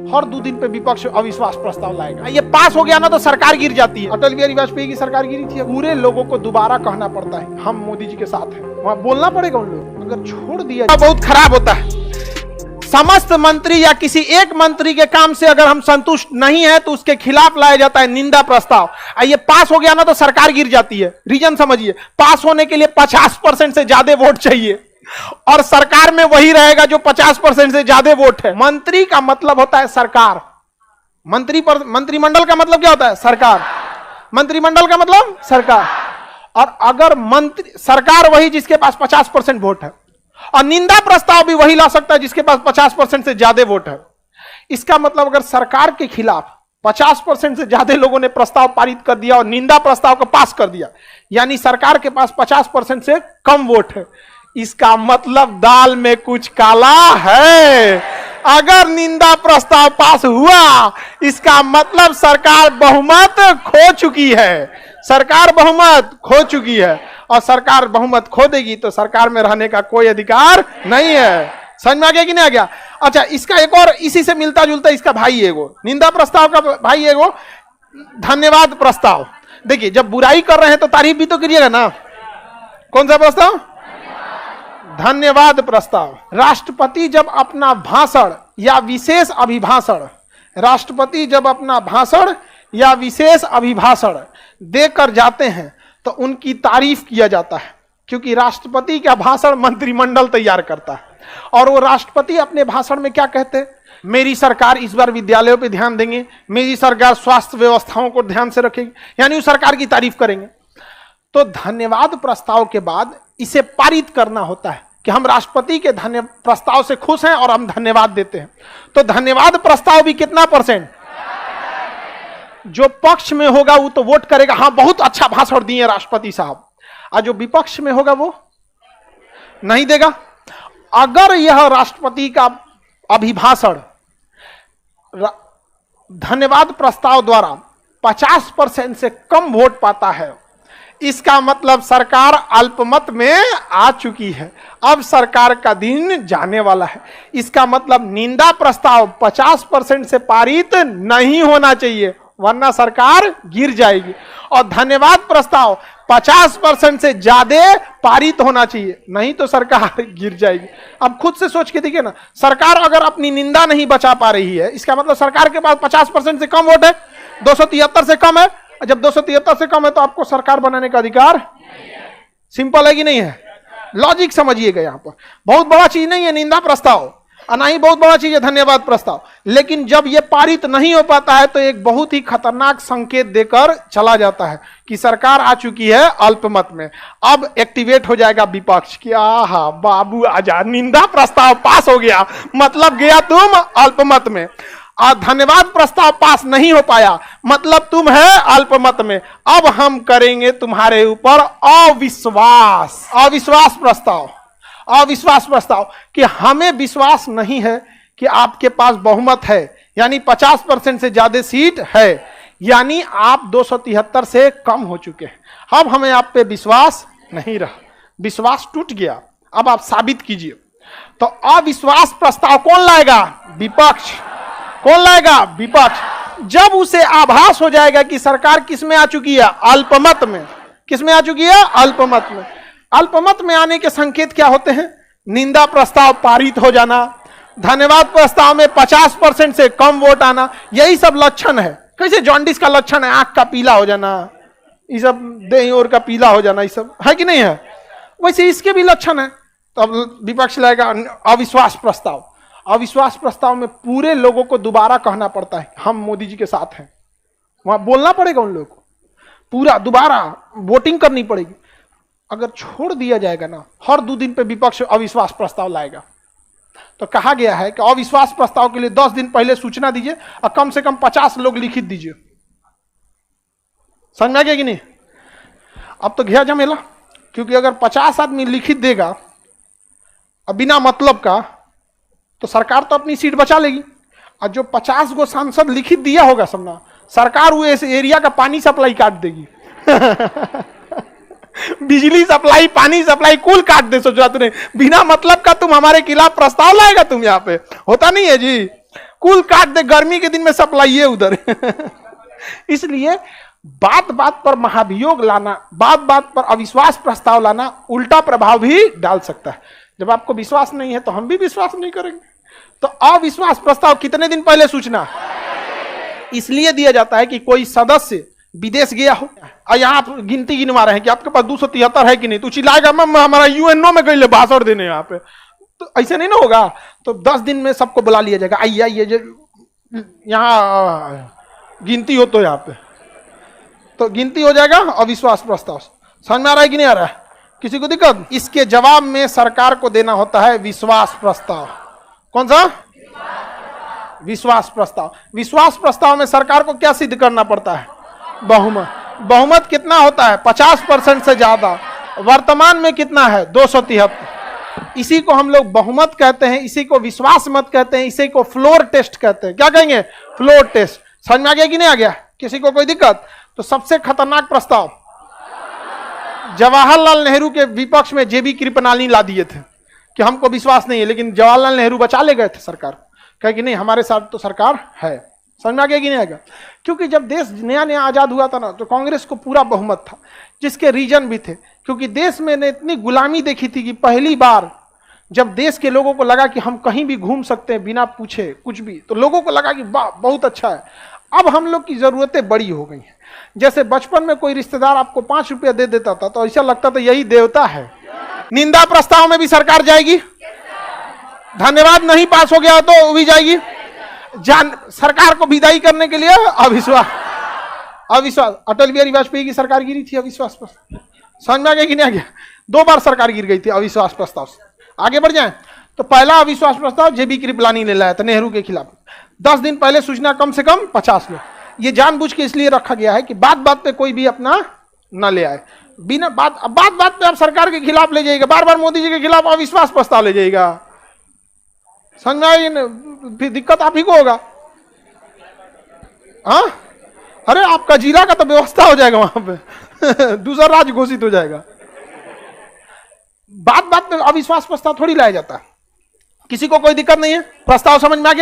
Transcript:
हर 2 दिन पे विपक्ष अविश्वास प्रस्ताव लाएगा। ये पास हो गया ना तो सरकार गिर जाती है। अटल बिहारी वाजपेयी की सरकार गिरी थी। पूरे लोगों को दोबारा कहना पड़ता है हम मोदी जी के साथ हैं, वहां बोलना पड़ेगा उन लोग। अगर छोड़ दिया बहुत खराब होता है। समस्त मंत्री या किसी एक मंत्री के काम से अगर हम संतुष्ट नहीं है तो उसके खिलाफ लाया जाता है निंदा प्रस्ताव। ये पास हो गया ना तो सरकार गिर जाती है। रीजन समझिए, पास होने के लिए 50% से ज्यादा वोट चाहिए और सरकार में वही रहेगा जो 50% से ज्यादा वोट है। मंत्री का मतलब होता है सरकार। मंत्रिमंडल का मतलब क्या होता है? सरकार। मंत्रिमंडल का मतलब सरकार। और अगर सरकार वही जिसके पास 50% वोट है, और निंदा प्रस्ताव भी वही ला सकता है जिसके पास 50% से ज्यादा वोट है। इसका मतलब अगर सरकार के खिलाफ 50% से ज्यादा लोगों ने प्रस्ताव पारित कर दिया और निंदा प्रस्ताव को पास कर दिया, यानी सरकार के पास 50% से कम वोट है। इसका मतलब दाल में कुछ काला है। अगर निंदा प्रस्ताव पास हुआ, इसका मतलब सरकार बहुमत खो चुकी है। सरकार बहुमत खो चुकी है और सरकार बहुमत खो देगी तो सरकार में रहने का कोई अधिकार नहीं है। समझ में आ गया कि नहीं आ गया? अच्छा, इसका एक और इसी से मिलता जुलता इसका भाई एगो, निंदा प्रस्ताव का भाई एगो धन्यवाद प्रस्ताव। देखिए, जब बुराई कर रहे हैं तो तारीफ भी तो करिएगा ना। कौन सा प्रस्ताव? धन्यवाद प्रस्ताव। राष्ट्रपति जब अपना भाषण या विशेष अभिभाषण राष्ट्रपति जब अपना भाषण या विशेष अभिभाषण देकर जाते हैं तो उनकी तारीफ किया जाता है, क्योंकि राष्ट्रपति का भाषण मंत्रिमंडल तैयार करता है। और वो राष्ट्रपति अपने भाषण में क्या कहते हैं? मेरी सरकार इस बार विद्यालयों पे ध्यान देंगे, मेरी सरकार स्वास्थ्य व्यवस्थाओं को ध्यान से रखेगी, यानी वो सरकार की तारीफ करेंगे। तो धन्यवाद प्रस्ताव के बाद इसे पारित करना होता है कि हम राष्ट्रपति के प्रस्ताव से खुश हैं और हम धन्यवाद देते हैं। तो धन्यवाद प्रस्ताव भी कितना %? जो पक्ष में होगा वो तो वोट करेगा, हाँ बहुत अच्छा भाषण दिए राष्ट्रपति साहब, और जो विपक्ष में होगा वो नहीं देगा। अगर यह राष्ट्रपति का अभिभाषण धन्यवाद प्रस्ताव द्वारा 50% से कम वोट पाता है, इसका मतलब सरकार अल्पमत में आ चुकी है। अब सरकार का दिन जाने वाला है। इसका मतलब निंदा प्रस्ताव 50% से पारित नहीं होना चाहिए, वरना सरकार गिर जाएगी। और धन्यवाद प्रस्ताव 50% से ज्यादा पारित होना चाहिए, नहीं तो सरकार गिर जाएगी। अब खुद से सोच के देखिए ना, सरकार अगर अपनी निंदा नहीं बचा पा रही है, इसका मतलब सरकार के पास 50% से कम वोट है, 273 से कम है। जब 273 से कम है तो आपको सरकार बनाने का अधिकार सिंपल है कि नहीं है? लॉजिक समझिएगा। यहां पर बहुत बड़ा चीज नहीं है निंदा प्रस्ताव, और ना ही बहुत बड़ा चीज है धन्यवाद प्रस्ताव। लेकिन जब यह पारित नहीं हो पाता है तो एक बहुत ही खतरनाक संकेत देकर चला जाता है कि सरकार आ चुकी है अल्पमत में। अब एक्टिवेट हो जाएगा विपक्ष कि आहा बाबू आजा, निंदा प्रस्ताव पास हो गया, मतलब गया तुम अल्पमत में। और धन्यवाद प्रस्ताव पास नहीं हो पाया, मतलब तुम है अल्पमत में। अब हम करेंगे तुम्हारे ऊपर अविश्वास प्रस्ताव कि हमें विश्वास नहीं है कि आपके पास बहुमत है, यानी 50% से ज्यादा सीट है, यानी आप 273 से कम हो चुके हैं। अब हमें आप पे विश्वास नहीं रहा, विश्वास टूट गया, अब आप साबित कीजिए। तो अविश्वास प्रस्ताव कौन लाएगा? विपक्ष। कौन लाएगा? विपक्ष। जब उसे आभास हो जाएगा कि सरकार किस में आ चुकी है? अल्पमत में। किस में आ चुकी है? अल्पमत में। अल्पमत में आने के संकेत क्या होते हैं? निंदा प्रस्ताव पारित हो जाना, धन्यवाद प्रस्ताव में 50% से कम वोट आना, यही सब लक्षण है। कैसे जॉन्डिस का लक्षण है आंख का पीला हो जाना, ये सब देह और का पीला हो जाना, ये सब है कि नहीं है? वैसे इसके भी लक्षण है। तो अब विपक्ष लाएगा अविश्वास प्रस्ताव। अविश्वास प्रस्ताव में पूरे लोगों को दोबारा कहना पड़ता है हम मोदी जी के साथ हैं, वहां बोलना पड़ेगा उन लोगों को, पूरा दोबारा वोटिंग करनी पड़ेगी। अगर छोड़ दिया जाएगा ना, हर 2 दिन पे विपक्ष अविश्वास प्रस्ताव लाएगा। तो कहा गया है कि अविश्वास प्रस्ताव के लिए 10 दिन पहले सूचना दीजिए और कम से कम 50 लोग लिखित दीजिए। समझ में आ गया कि नहीं? अब तो गया झमेला, क्योंकि अगर 50 आदमी लिखित देगा बिना मतलब का, तो सरकार तो अपनी सीट बचा लेगी। और जो 50 गो सांसद लिखित दिया होगा सबना, सरकार वो इस एरिया का पानी सप्लाई काट देगी बिजली सप्लाई, पानी सप्लाई कुल काट दे। सोच रहा तूने बिना मतलब का तुम हमारे खिलाफ प्रस्ताव लाएगा? तुम यहाँ पे होता नहीं है जी। कुल काट दे, गर्मी के दिन में सप्लाई है उधर। इसलिए बात बात पर महाभियोग लाना, बात बात पर अविश्वास प्रस्ताव लाना उल्टा प्रभाव भी डाल सकता है। जब आपको विश्वास नहीं है तो हम भी विश्वास नहीं करेंगे। तो अविश्वास प्रस्ताव कितने दिन पहले सूचना इसलिए दिया जाता है कि कोई सदस्य विदेश गया हो और यहाँ आप गिनती गिनवा रहे हैं कि आपके पास 273 है कि नहीं, तो चिल्लाएगा मैं हमारा यूएनओ में गई भाषण देने यहाँ पे, तो ऐसे नहीं ना होगा। तो 10 दिन में सबको बुला लिया जाएगा, आइए आइए यहाँ गिनती हो, तो यहाँ पे तो गिनती हो जाएगा। अविश्वास प्रस्ताव समझ में आ रहा है कि नहीं आ रहा है? किसी को दिक्कत? इसके जवाब में सरकार को देना होता है विश्वास प्रस्ताव। कौन सा? विश्वास प्रस्ताव। विश्वास प्रस्ताव में सरकार को क्या सिद्ध करना पड़ता है? बहुमत। बहुमत कितना होता है? 50% से ज्यादा। वर्तमान में कितना है? 273। इसी को हम लोग बहुमत कहते हैं, इसी को विश्वास मत कहते हैं, इसी को फ्लोर टेस्ट कहते हैं। क्या कहेंगे? Floor test. समझ में आ गया कि नहीं आ गया? किसी को कोई दिक्कत? तो सबसे खतरनाक प्रस्ताव जवाहरलाल नेहरू के विपक्ष में जेबी कृपलानी ला दिए थे कि हमको विश्वास नहीं है, लेकिन जवाहरलाल नेहरू बचा ले गए थे सरकार, कहे कि नहीं हमारे साथ तो सरकार है। समझ में आ गया कि नहीं आएगा? क्योंकि जब देश नया नया आजाद हुआ था ना, तो कांग्रेस को पूरा बहुमत था, जिसके रीजन भी थे। क्योंकि देश में ने इतनी गुलामी देखी थी कि पहली बार जब देश के लोगों को लगा कि हम कहीं भी घूम सकते हैं बिना पूछे कुछ भी, तो लोगों को लगा कि वाह बहुत अच्छा है। अब हम लोग की जरूरतें बड़ी हो गई हैं। जैसे बचपन में कोई रिश्तेदार आपको 5 रुपया दे देता था तो ऐसा लगता था यही देवता है। निंदा प्रस्ताव में भी सरकार जाएगी, धन्यवाद नहीं पास हो गया तो भी जाएगी। सरकार को विदाई करने के लिए अविश्वास। अटल बिहारी वाजपेयी की सरकार गिरी थी अविश्वास प्रस्ताव। समझ में आ गया कि नहीं आ गया? 2 बार सरकार गिर गई थी अविश्वास प्रस्ताव से। आगे बढ़ जाए तो पहला अविश्वास प्रस्ताव जेबी कृपलानी ने लाया था नेहरू के खिलाफ। 10 दिन पहले सूचना कम से कम 50 लोग। ये जानबूझ के इसलिए रखा गया है कि बात बात पे कोई भी अपना न ले आए। बिना बात पे आप सरकार के खिलाफ ले जाइएगा, बार बार मोदी जी के खिलाफ अविश्वास प्रस्ताव ले जाइएगा। समझ में आई? फिर दिक्कत आप ही को होगा। हाँ, अरे आपका जिला का तो व्यवस्था हो जाएगा वहां पे। दूसरा राज्य घोषित हो जाएगा। बात बात पे अविश्वास प्रस्ताव थोड़ी लाया जाता है। किसी को कोई दिक्कत नहीं है? प्रस्ताव समझ में आ गया?